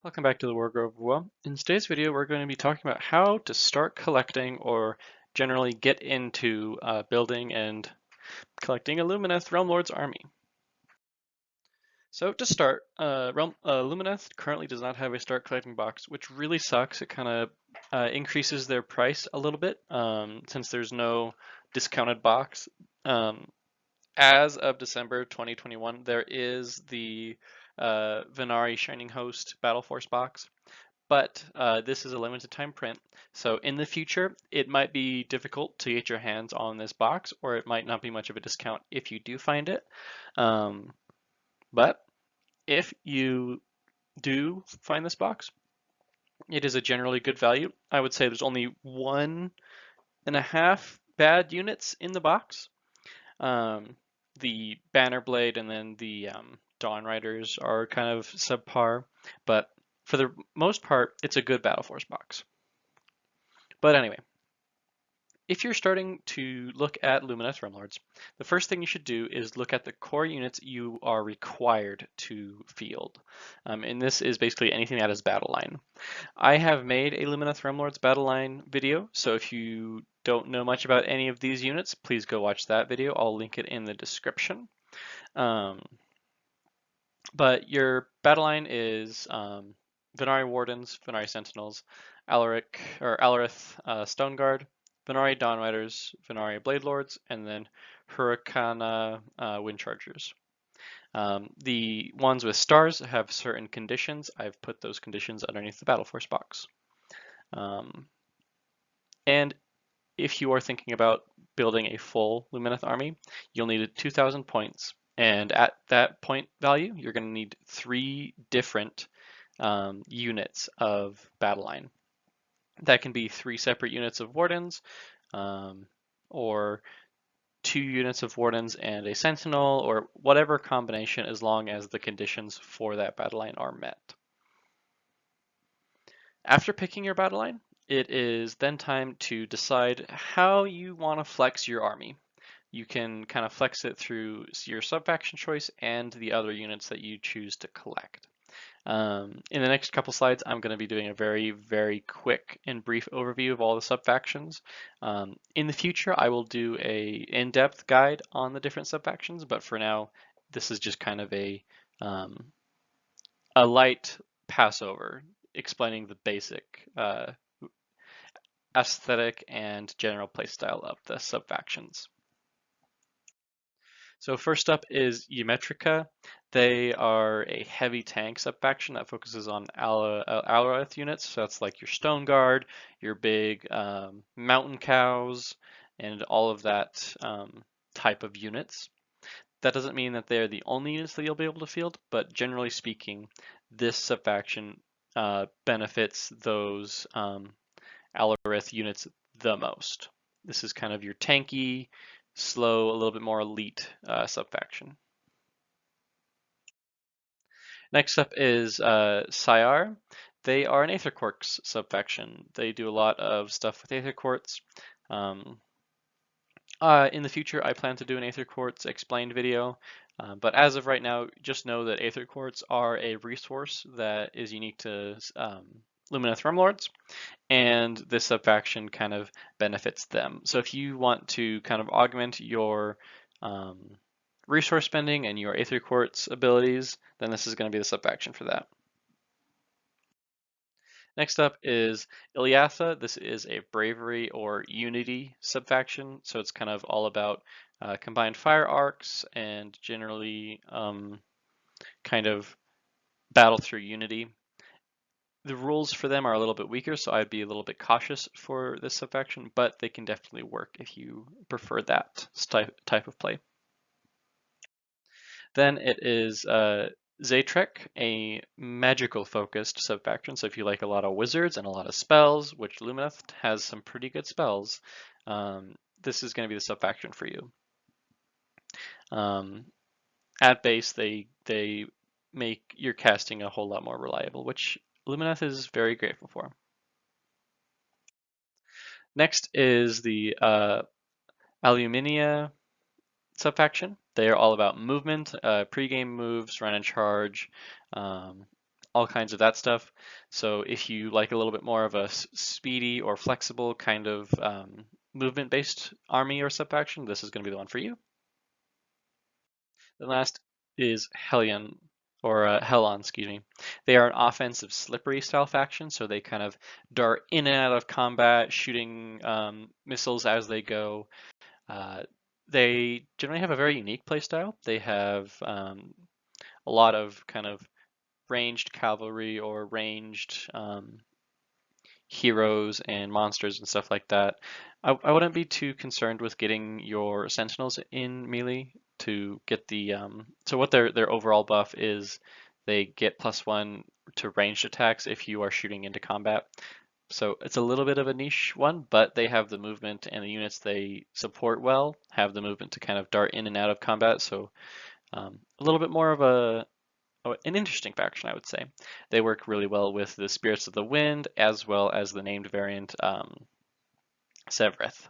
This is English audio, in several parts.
Welcome back to the Wargrove Well. In today's video, we're going to be talking about how to start collecting or generally get into building and collecting a Lumineth Realm Lords army. So to start, Lumineth currently does not have a start collecting box, which really sucks. It kind of increases their price a little bit since there's no discounted box. As of December 2021, there is the Venari Shining Host Battle Force box, but this is a limited time print. So in the future, it might be difficult to get your hands on this box, or it might not be much of a discount if you do find it. But if you do find this box, it is a generally good value. I would say there's only 1.5 bad units in the box. The Banner Blade and then the Dawn Riders are kind of subpar, but for the most part, it's a good Battle Force box. But anyway, if you're starting to look at Lumineth Realm Lords, the first thing you should do is look at the core units you are required to field. And this is basically anything that is battle line. I have made a Lumineth Realm Lords battle line video, so if you don't know much about any of these units, please go watch that video. I'll link it in the description. But your battle line is Venari Wardens, Venari Sentinels, Alarith Stone Guard, Venari Dawn Riders, Venari Blade Lords, and then Hurricana Windchargers. The ones with stars have certain conditions. I've put those conditions underneath the Battle Force box. And if you are thinking about building a full Lumineth army, you'll need 2,000 points. And at that point value, you're going to need 3 different units of battle line. That can be 3 separate units of wardens, or 2 units of wardens and a sentinel, or whatever combination, as long as the conditions for that battle line are met. After picking your battle line, it is then time to decide how you want to flex your army. You can kind of flex it through your sub-faction choice and the other units that you choose to collect. In the next couple slides, I'm going to be doing a very, very quick and brief overview of all the sub-factions. In the future, I will do a in-depth guide on the different sub-factions, but for now, this is just kind of a light passover explaining the basic aesthetic and general playstyle of the sub-factions. So first up is Geometrica. They are a heavy tank sub-faction that focuses on Alarith units. So that's like your Stone Guard, your big mountain cows, and all of that type of units. That doesn't mean that they're the only units that you'll be able to field, but generally speaking, this sub-faction benefits those Alarith units the most. This is kind of your tanky, slow, a little bit more elite sub-faction. Next up is Syar. They are an Aether Quarks sub-faction. They do a lot of stuff with Aether Quartz. In the future, I plan to do an Aether Quartz explained video, but as of right now, just know that Aether Quartz are a resource that is unique to Lumineth Realm Lords, and this sub-faction kind of benefits them. So if you want to kind of augment your resource spending and your Aether Quartz abilities, then this is going to be the sub-faction for that. Next up is Iliatha. This is a bravery or unity sub-faction, so it's kind of all about combined fire arcs and generally kind of battle through unity. The rules for them are a little bit weaker, so I'd be a little bit cautious for this sub-faction, but they can definitely work if you prefer that type of play. Then it is Zaytrek, a magical focused sub-faction. So if you like a lot of wizards and a lot of spells, which Lumineth has some pretty good spells, this is going to be the sub-faction for you. At base, they make your casting a whole lot more reliable, which Lumineth is very grateful for. Next is the Alumnia sub-faction. They are all about movement, pre-game moves, run and charge, all kinds of that stuff. So if you like a little bit more of a speedy or flexible kind of movement-based army or sub-faction, this is going to be the one for you. The last is Hellion, or Helon, excuse me. They are an offensive, slippery style faction, so they kind of dart in and out of combat, shooting missiles as they go. They generally have a very unique playstyle. They have a lot of kind of ranged cavalry or ranged heroes and monsters and stuff like that. I wouldn't be too concerned with getting your Sentinels in melee to get the so what their overall buff is, they get +1 to ranged attacks if you are shooting into combat. So it's a little bit of a niche one, but they have the movement, and the units they support well have the movement to kind of dart in and out of combat. So a little bit more of an interesting faction, I would say. They work really well with the Spirits of the Wind, as well as the named variant Severeth.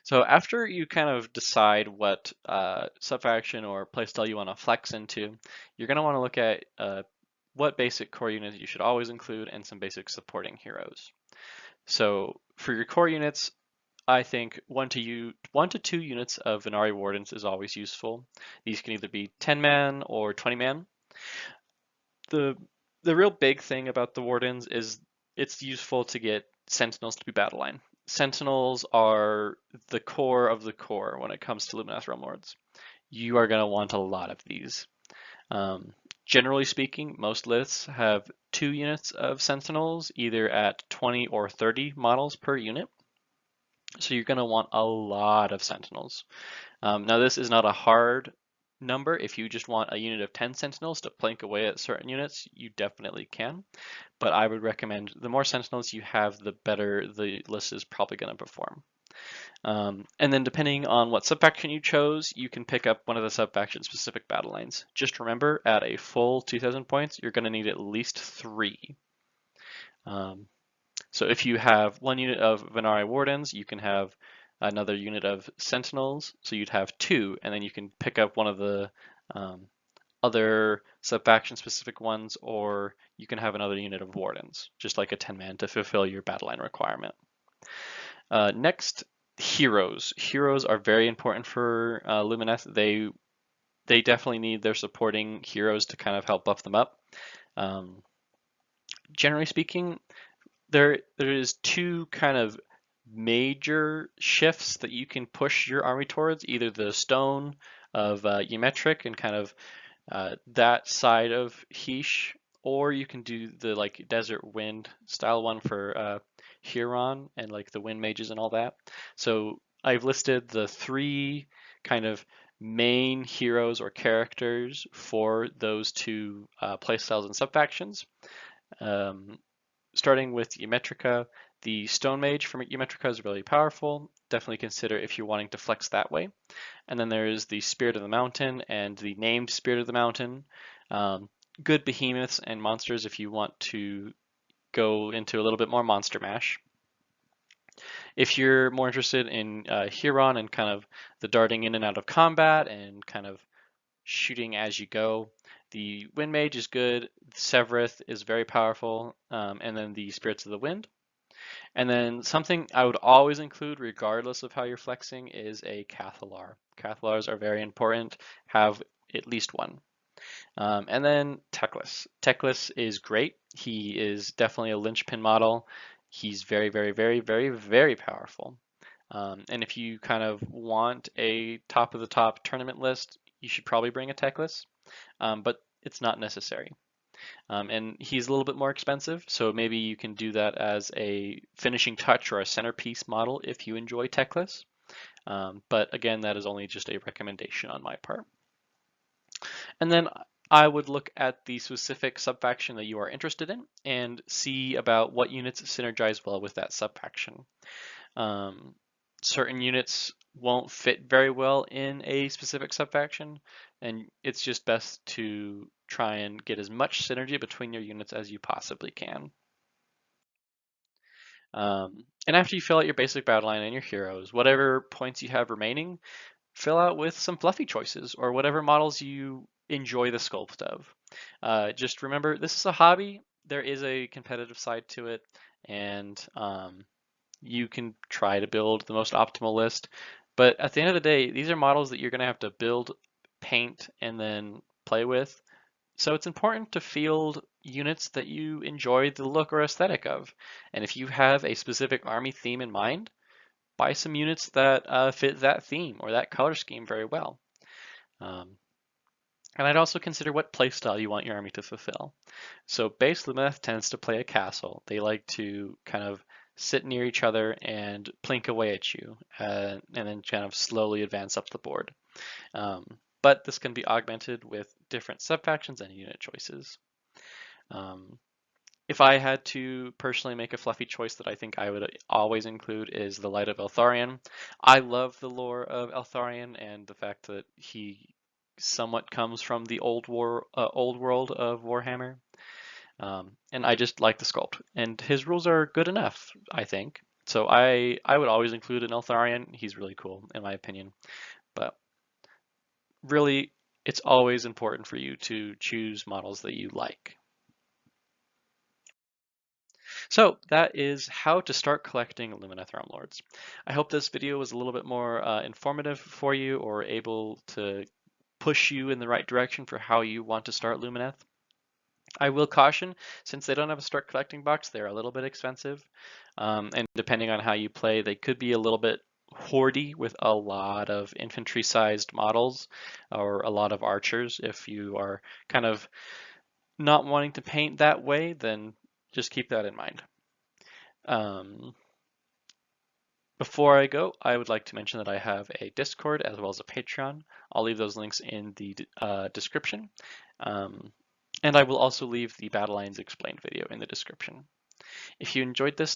So after you kind of decide what subfaction or playstyle you want to flex into, you're going to want to look at what basic core units you should always include and some basic supporting heroes. So for your core units, I think 1 to 2 units of Venari Wardens is always useful. These can either be 10-man or 20-man. The real big thing about the Wardens is it's useful to get Sentinels to be Battleline. Sentinels are the core of the core when it comes to Lumineth Realm Lords. You are going to want a lot of these. Generally speaking, most lists have 2 units of Sentinels, either at 20 or 30 models per unit. So you're going to want a lot of Sentinels. Now this is not a hard number. If you just want a unit of 10 Sentinels to plank away at certain units, you definitely can. But I would recommend the more Sentinels you have, the better the list is probably going to perform. And then depending on what subfaction you chose, you can pick up one of the subfaction specific battle lines. Just remember, at a full 2,000 points, you're going to need at least 3. So if you have 1 unit of Venari Wardens, you can have another unit of Sentinels, so you'd have 2, and then you can pick up one of the other subfaction specific ones, or you can have another unit of Wardens, just like a 10-man to fulfill your battle line requirement. Next, heroes. Heroes are very important for Lumineth. They definitely need their supporting heroes to kind of help buff them up. Generally speaking, there is 2 kind of major shifts that you can push your army towards, either the stone of Geometric and kind of that side of Heesh, or you can do the like desert wind style one for Huron and like the wind mages and all that. So I've listed the 3 kind of main heroes or characters for those 2 playstyles and subfactions. Starting with Geometrica, the Stone Mage from Geometrica is really powerful. Definitely consider if you're wanting to flex that way. And then there's the Spirit of the Mountain and the named Spirit of the Mountain. Good behemoths and monsters if you want to go into a little bit more monster mash. If you're more interested in Huron and kind of the darting in and out of combat and kind of shooting as you go, the Wind Mage is good, Severeth is very powerful, and then the Spirits of the Wind. And then something I would always include, regardless of how you're flexing, is a Cathalar. Cathalars are very important, have at least 1. And then Teclis. Teclis is great. He is definitely a linchpin model. He's very, very, very, very, very powerful. And if you kind of want a top of the top tournament list, you should probably bring a Teclis, but it's not necessary. And he's a little bit more expensive, so maybe you can do that as a finishing touch or a centerpiece model if you enjoy Teclis. But again, that is only just a recommendation on my part. And then I would look at the specific subfaction that you are interested in and see about what units synergize well with that subfaction. Certain units won't fit very well in a specific subfaction, and it's just best to try and get as much synergy between your units as you possibly can. And after you fill out your basic battle line and your heroes, whatever points you have remaining, fill out with some fluffy choices or whatever models you enjoy the sculpt of. Just remember, this is a hobby. There is a competitive side to it, and you can try to build the most optimal list. But at the end of the day, these are models that you're going to have to build, paint, and then play with. So it's important to field units that you enjoy the look or aesthetic of. And if you have a specific army theme in mind, buy some units that fit that theme or that color scheme very well. And I'd also consider what playstyle you want your army to fulfill. So base Lumineth tends to play a castle. They like to kind of sit near each other and plink away at you, and then kind of slowly advance up the board. But this can be augmented with different subfactions and unit choices. If I had to personally make a fluffy choice that I think I would always include is the Light of Altharian. I love the lore of Altharian and the fact that he somewhat comes from the old world of Warhammer. And I just like the sculpt, and his rules are good enough, I think. So I would always include an Altharian. He's really cool, in my opinion. But really, it's always important for you to choose models that you like. So that is how to start collecting Lumineth Realm Lords. I hope this video was a little bit more informative for you, or able to push you in the right direction for how you want to start Lumineth. I will caution, since they don't have a start collecting box, they're a little bit expensive. And depending on how you play, they could be a little bit hoardy with a lot of infantry-sized models or a lot of archers. If you are kind of not wanting to paint that way, then just keep that in mind. Before I go, I would like to mention that I have a Discord as well as a Patreon. I'll leave those links in the description. And I will also leave the Battle Lines Explained video in the description. If you enjoyed this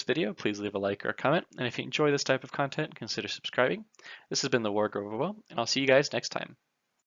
video, please leave a like or a comment. And if you enjoy this type of content, consider subscribing. This has been the War Grove, and I'll see you guys next time.